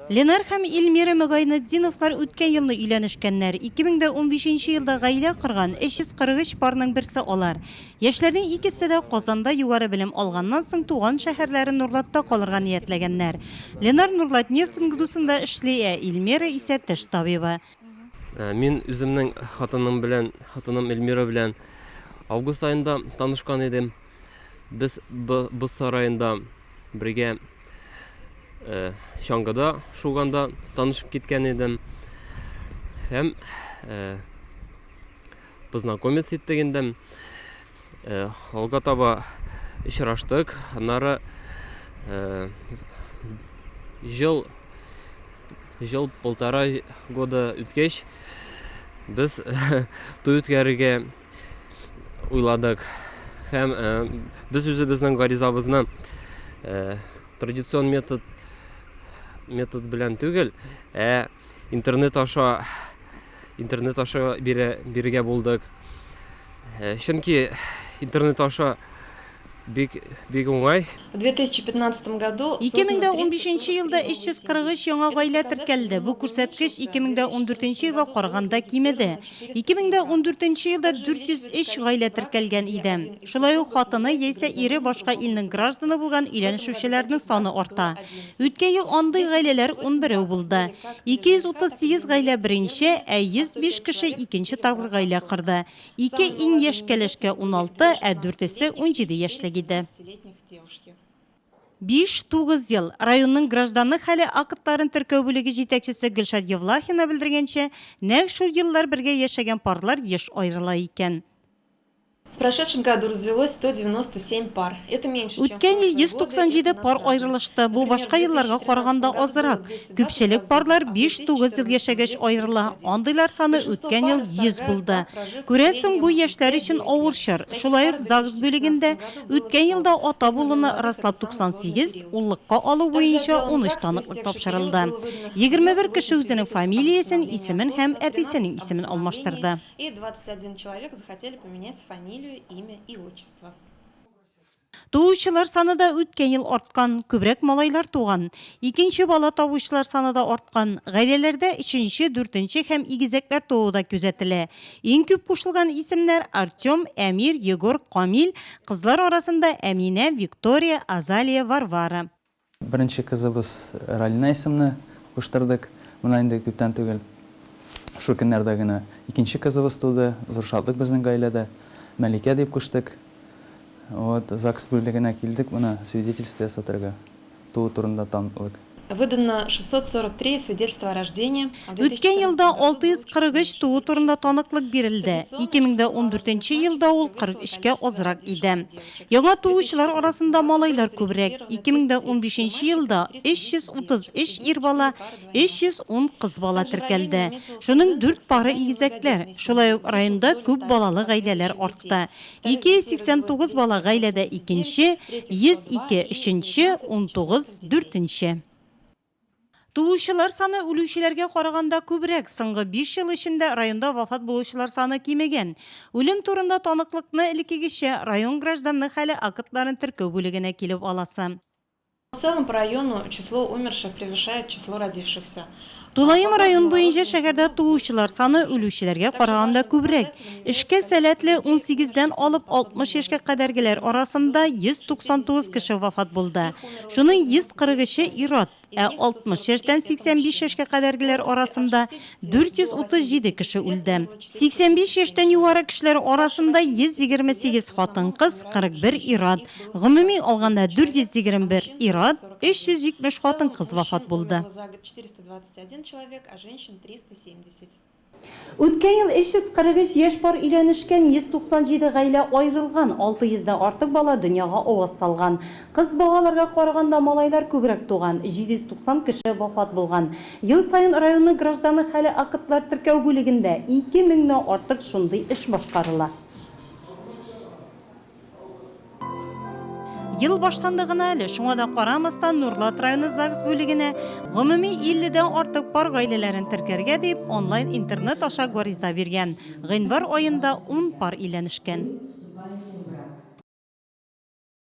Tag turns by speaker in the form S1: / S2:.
S1: Ленар һәм Илмира Мөгайнетдиновлар үткән елны өйләнешкәннәр. 2015 елда гаилә корган 343 парның берсе алар. Яшьләрнең икесе дә Казанда югары белем алганнан соң туган шәһәрләре Нурлатта калырга ниятләгәннәр. Ленар Нурлатнефть ингдусында эшли, Илмира исә теш табибы.
S2: Мин үземнең хатыным Эльмира белән август айында танышкан идем. Без Боз сараенда бергә Чаңгыда шуганда танышып киткән идем. Һәм познакомиться иттек инде. Алга таба очраштык. Аннары жыл полтора года үткәч без туй үткәрергә уйладык. Һәм без үзебезнең гаризабызны традицион метод белән түгел, интернет аша бирергә булдык. Чөнки интернет аша бик уңай.
S3: В 2015 году
S1: 2015 елда 343 яңа гаилә теркәлде. Бу күрсәткеч 2014 елга караганда кимеде. 2014 елда 403 гаилә теркәлгән иде. Шулай ук хатыны яисә ире башка илнең гражданы булган өйләнешүчеләрнең саны арта. Үткән ел андый гаиләләр 11 булды. 238 гаилә беренче, 105 кеше икенче тапкыр гаилә кырды. 2 иң яшь кәләшкә 16, 4-се 17 яшьлек иде. 5-9 ел районның гражданлык хәле актларын теркәү бүлеге җитәкчесе Гөлшат Евлахина белдергәнчә, нәкъ шул еллар бергә яшәгән парлар еш аерыла икән.
S3: В прошедшем году развелось 197 пар. Это меньше, чем
S1: Үткән ел 197 пар аерылышты. Бу башка елларга караганда азрак. Күпчелек парлар 5-9 ел яшәгәч аерыла. Андыйлар саны үткән ел 100 булды. Күрәсең, бу яшьләр өчен авыр чор. Шулай ук ЗАГС бүлегендә үткән елда ата булуны раслап 98, уллыкка алу буенча 13 таныклык тапшырылды. 21 кеше үзенең фамилиясен, исемен һәм әтисенең исемен алмаштырды.
S3: И 21 человек захотели поменять фамилию, имя и отчество.
S1: Туучылар саны да үткән ел арткан, күбрәк малайлар туган. Икенче бала табучылар саны да арткан. Гаиләләрдә 3-нче, 4-нче һәм игезәкләр тууы да күзәтелә. Иң күп кушылган исемнәр Артем, Әмир, Егор, Камил, кызлар арасында Әминә, Виктория, Азалия, Варвара.
S4: Беренче кызыбыз Ралина исемне куштырдык. Моны инде күптән түгел. Шу көннәрдә генә икенче кызыбыз туды. Зур шатлык безнең гаиләдә. Мәликә дип куштык. Вот ЗАГС бүлегенә килдек, моны свидетельство ясатырга. Туу турында таныклык.
S3: Выдано 643 свидетельства о рождении.
S1: Үткән елда 643 туу турында таныклык бирелде. 2014 елда ул 43-кә азрак иде. Яңа туучылар арасында малайлар күбрәк. 2015 елда 333 ир бала, 310 кыз бала теркәлде. Шуның 4 пары игезәкләр. Шулай ук районда күп балалы гаиләләр артты. 289 бала гаиләдә икенче, 102 өченче, 19 4-нче. Туучылар саны үлүчеләргә караганда күбрәк. Соңгы 5 ел эчендә районда вафат булучылар саны кимегән. Үлем турында таныклыкны элеккегечә район гражданлык хәле актларын теркәү бүлегенә килеп аласы.
S3: В целом по району число умерших превышает число родившихся.
S1: Тулайым район буенча шәһәрдә туучылар саны үлүчеләргә караганда күбрәк. Эшкә сәләтле 18-дән алып 60 яшькә кадәргеләр арасында 199 кеше вафат булды. Шуның 140-ы ир-ат, 60 яшьтән 85 яшькә кадәргеләр арасында 437 кеше үлде. 85 яшьтән югары кешеләр арасында 128 хатын-кыз, 41 ир-ат. Гомуми алганда 421 ир-ат, 370 хатын-кыз вафат булды.
S3: Человек, а женщин 370.
S1: Үткән ел 343 яшь пар өйләнешкән, 197 гаилә аерылган, 600-дән артык бала дөньяга аваз салган. Кыз балаларга караганда малайлар күбрәк туган, 790 кеше вафат булган. Ел сайын районның гражданлык хәле актлар теркәү бүлегендә 2000-нән артык шундый эш башкарыла. Ел башландыгына әле, шуңа да карамастан Нурлат районы ЗАГС бүлегенә гомуми 50-дән артык пар гаиләләрен теркәргә дип онлайн интернет аша гариза биргән. Гыйнвар аенда 10 пар өйләнешкән.